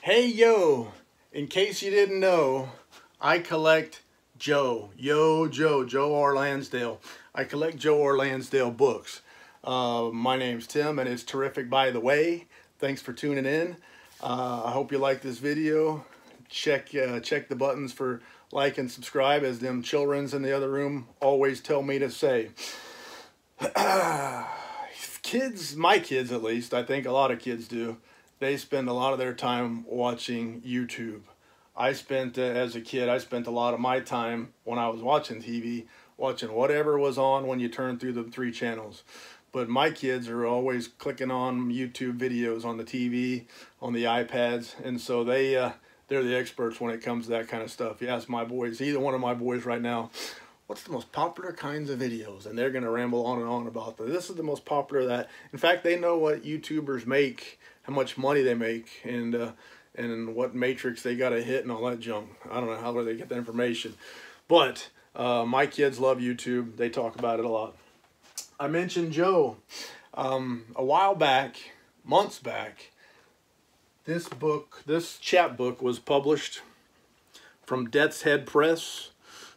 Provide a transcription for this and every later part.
Hey yo, in case you didn't know, I collect Joe R. Lansdale. I collect Joe R. Lansdale books. My name's Tim and it's terrific by the way. Thanks for tuning in. I hope you like this video. Check the buttons for like and subscribe, as them childrens in the other room always tell me to say. Kids, my kids at least, I think a lot of kids do, they spend a lot of their time watching YouTube. I spent, as a kid, I spent a lot of my time when I was watching TV, watching whatever was on when you turn through the 3 channels. But my kids are always clicking on YouTube videos on the TV, on the iPads, and so they're the experts when it comes to that kind of stuff. You ask my boys, either one of my boys right now, what's the most popular kinds of videos? And they're going to ramble on and on about this is the most popular that. In fact, they know what YouTubers make, how much money they make, and what matrix they got to hit and all that junk. I don't know how they get that information. But my kids love YouTube. They talk about it a lot. I mentioned Joe. A while back, months back, this chapbook was published from Death's Head Press,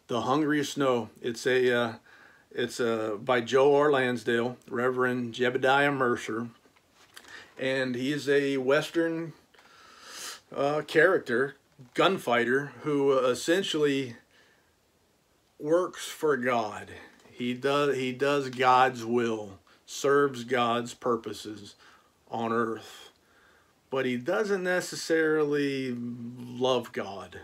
The Hungry Snow. It's by Joe R. Lansdale, Reverend Jebediah Mercer, and he's a Western character, gunfighter, who essentially works for God. He does God's will, serves God's purposes on earth, but he doesn't necessarily love God.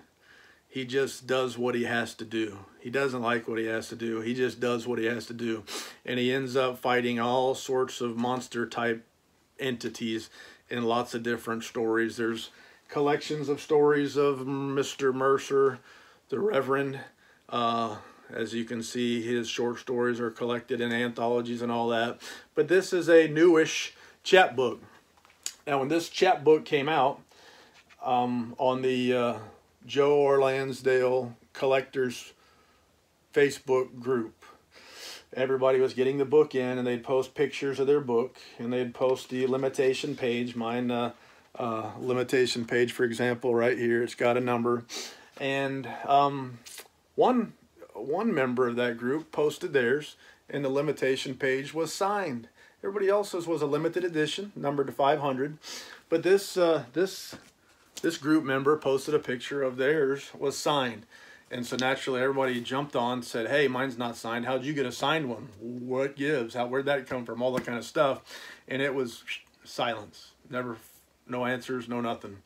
He just does what he has to do. He doesn't like what he has to do. He just does what he has to do. And he ends up fighting all sorts of monster type entities in lots of different stories. There's collections of stories of Mr. Mercer, the Reverend. As you can see, his short stories are collected in anthologies and all that. But this is a newish chapbook. Now, when this chapbook came out on the Joe R. Lansdale Collectors Facebook group, everybody was getting the book in, and they'd post pictures of their book, and they'd post the limitation page. Mine, limitation page, for example, right here, it's got a number. And one member of that group posted theirs, and the limitation page was signed. Everybody else's was a limited edition, numbered to 500. But this group member posted a picture of theirs was signed. And so naturally everybody jumped on, said, hey, mine's not signed. How'd you get a signed one? What gives? Where'd that come from? All that kind of stuff. And it was silence. Never, no answers, no nothing.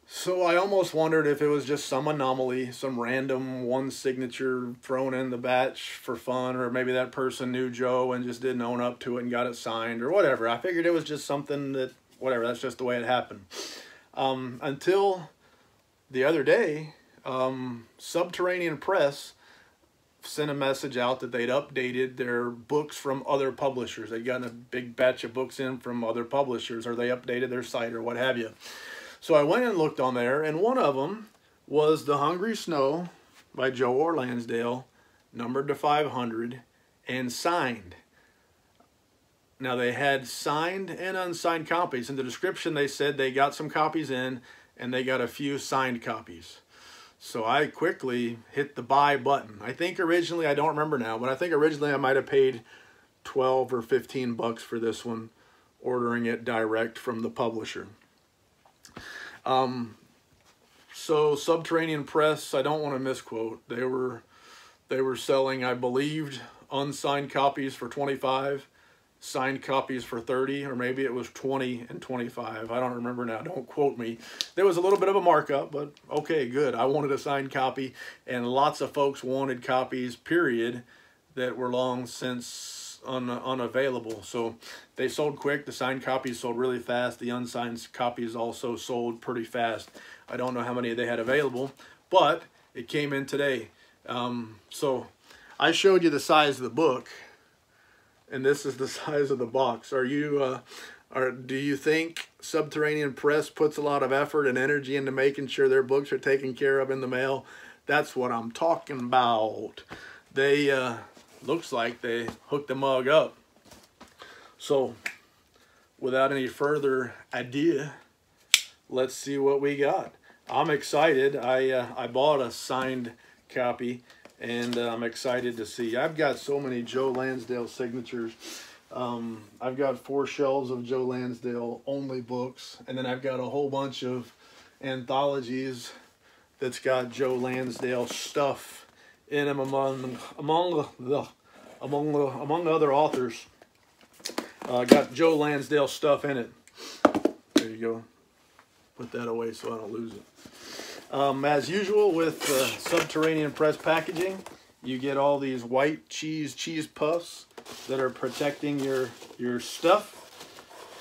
So I almost wondered if it was just some anomaly, some random one signature thrown in the batch for fun, or maybe that person knew Joe and just didn't own up to it and got it signed or whatever. I figured it was just something that, whatever, that's just the way it happened. Until the other day, Subterranean Press sent a message out that they'd updated their books from other publishers. They'd gotten a big batch of books in from other publishers, or they updated their site or what have you. So I went and looked on there, and one of them was The Hungry Snow by Joe R. Lansdale, numbered to 500, and signed. Now, they had signed and unsigned copies. In the description, they said they got some copies in, and they got a few signed copies. So I quickly hit the buy button. I think originally, I don't remember now, but I think originally I might have paid 12 or 15 bucks for this one, ordering it direct from the publisher. So Subterranean Press, I don't want to misquote, they were selling, I believed, unsigned copies for 25, signed copies for 30, or maybe it was 20 and 25. I don't remember now. Don't quote me. There was a little bit of a markup, but okay, good. I wanted a signed copy, and lots of folks wanted copies, period, that were long since unavailable. So they sold quick. The signed copies sold really fast. The unsigned copies also sold pretty fast. I don't know how many they had available, but it came in today. So I showed you the size of the book, and this is the size of the box. Do you think Subterranean Press puts a lot of effort and energy into making sure their books are taken care of in the mail? That's what I'm talking about. They looks like they hooked the mug up. So without any further ado, let's see what we got. I'm excited. I bought a signed copy, and I'm excited to see. I've got so many Joe Lansdale signatures. I've got 4 shelves of Joe Lansdale only books, and then I've got a whole bunch of anthologies that's got Joe Lansdale stuff in them among other authors. Got Joe Lansdale stuff in it. There you go. Put that away so I don't lose it. As usual with Subterranean Press packaging, you get all these white cheese puffs that are protecting your stuff.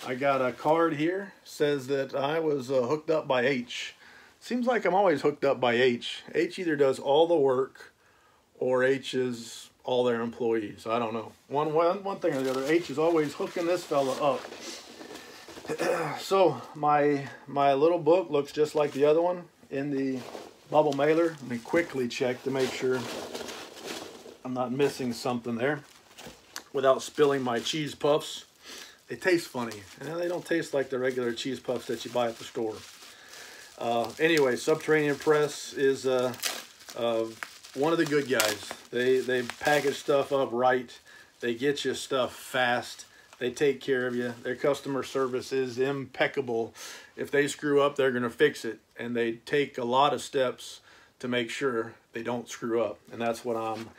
I got a card here, says that I was hooked up by H. Seems like I'm always hooked up by H. H either does all the work or H is all their employees. I don't know. One thing or the other. H is always hooking this fella up. So my little book looks just like the other one in the bubble mailer. Let me quickly check to make sure I'm not missing something there without spilling my cheese puffs. They taste funny, and they don't taste like the regular cheese puffs that you buy at the store. Anyway, Subterranean Press is one of the good guys. They package stuff up right. They get you stuff fast. They take care of you. Their customer service is impeccable. If they screw up, they're going to fix it, and they take a lot of steps to make sure they don't screw up. And that's what I'm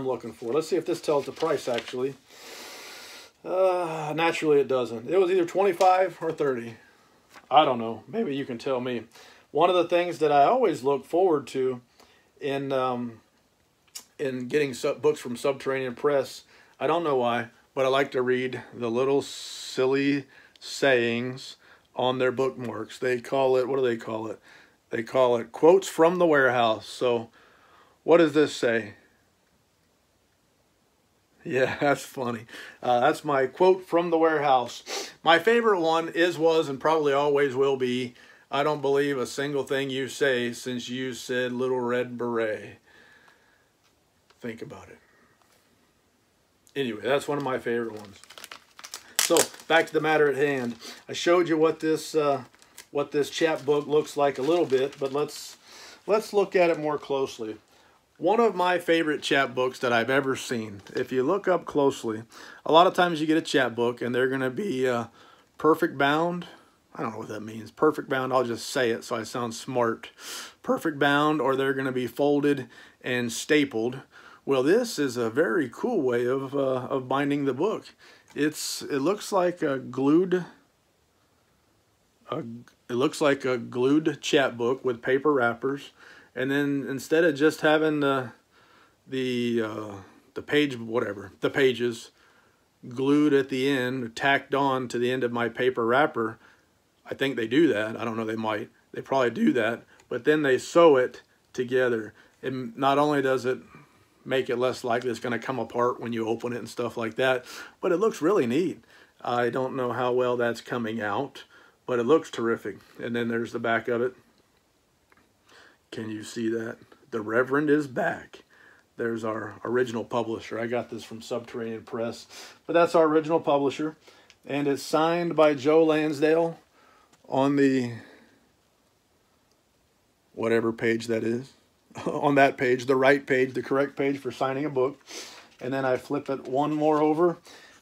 looking for. Let's see if this tells the price actually. Naturally it doesn't. It was either 25 or 30. I don't know. Maybe you can tell me. One of the things that I always look forward to in getting books from Subterranean Press, I don't know why, but I like to read the little silly sayings on their bookmarks. They call it, what do they call it? They call it quotes from the warehouse. So what does this say? Yeah, that's funny. That's my quote from the warehouse. My favorite one is, was, and probably always will be, I don't believe a single thing you say since you said Little Red Beret. Think about it. Anyway, that's one of my favorite ones. So, back to the matter at hand. I showed you what this chapbook looks like a little bit, but let's look at it more closely. One of my favorite chapbooks that I've ever seen, if you look up closely, a lot of times you get a chapbook and they're going to be perfect bound. I don't know what that means. Perfect bound, I'll just say it so I sound smart. Perfect bound, or they're going to be folded and stapled. Well, this is a very cool way of binding the book. It looks like a glued chapbook with paper wrappers. And then instead of just having the page, whatever, the pages glued at the end, tacked on to the end of my paper wrapper, I think they do that. I don't know, they might. They probably do that. But then they sew it together. And not only does it make it less likely it's going to come apart when you open it and stuff like that, but it looks really neat. I don't know how well that's coming out, but it looks terrific. And then there's the back of it. Can you see that? The Reverend is back. There's our original publisher. I got this from Subterranean Press, but that's our original publisher. And it's signed by Joe Lansdale on the whatever page that is. On that page, the right page, the correct page for signing a book. And then I flip it one more over,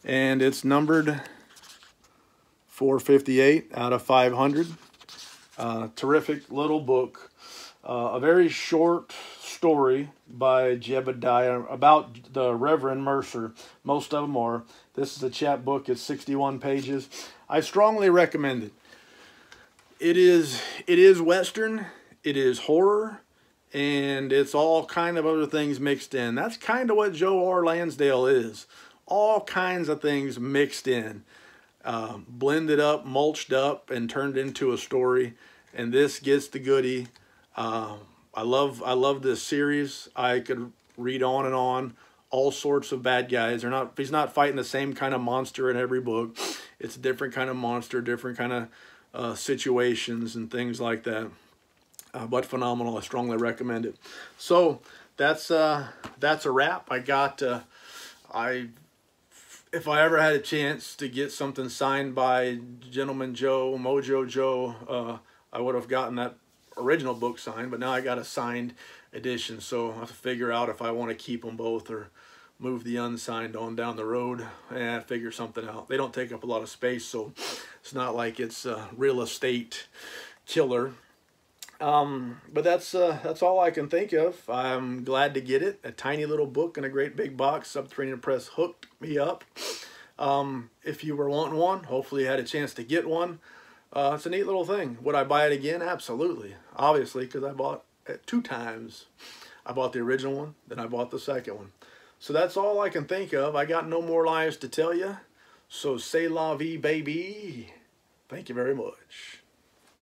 and it's numbered 458 out of 500. Terrific little book. A very short story by Jebediah about the Reverend Mercer. Most of them are. This is a chapbook. It's 61 pages. I strongly recommend it. It is Western. It is horror. And it's all kind of other things mixed in. That's kind of what Joe R. Lansdale is. All kinds of things mixed in. Blended up, mulched up, and turned into a story. And this gets the goodie. I love this series. I could read on and on. All sorts of bad guys. He's not fighting the same kind of monster in every book. It's a different kind of monster, different kind of situations and things like that. But phenomenal. I strongly recommend it. So that's a wrap. if I ever had a chance to get something signed by Gentleman Joe, Mojo Joe, I would have gotten that original book signed, but now I got a signed edition, so I have to figure out if I want to keep them both or move the unsigned on down the road and figure something out. They don't take up a lot of space, so it's not like it's a real estate killer. But that's all I can think of. I'm glad to get it. A tiny little book in a great big box. Subterranean Press hooked me up. If you were wanting one, hopefully you had a chance to get one. It's a neat little thing. Would I buy it again? Absolutely. Obviously, because I bought it 2 times. I bought the original one, then I bought the second one. So that's all I can think of. I got no more lies to tell you. So c'est la vie, baby. Thank you very much.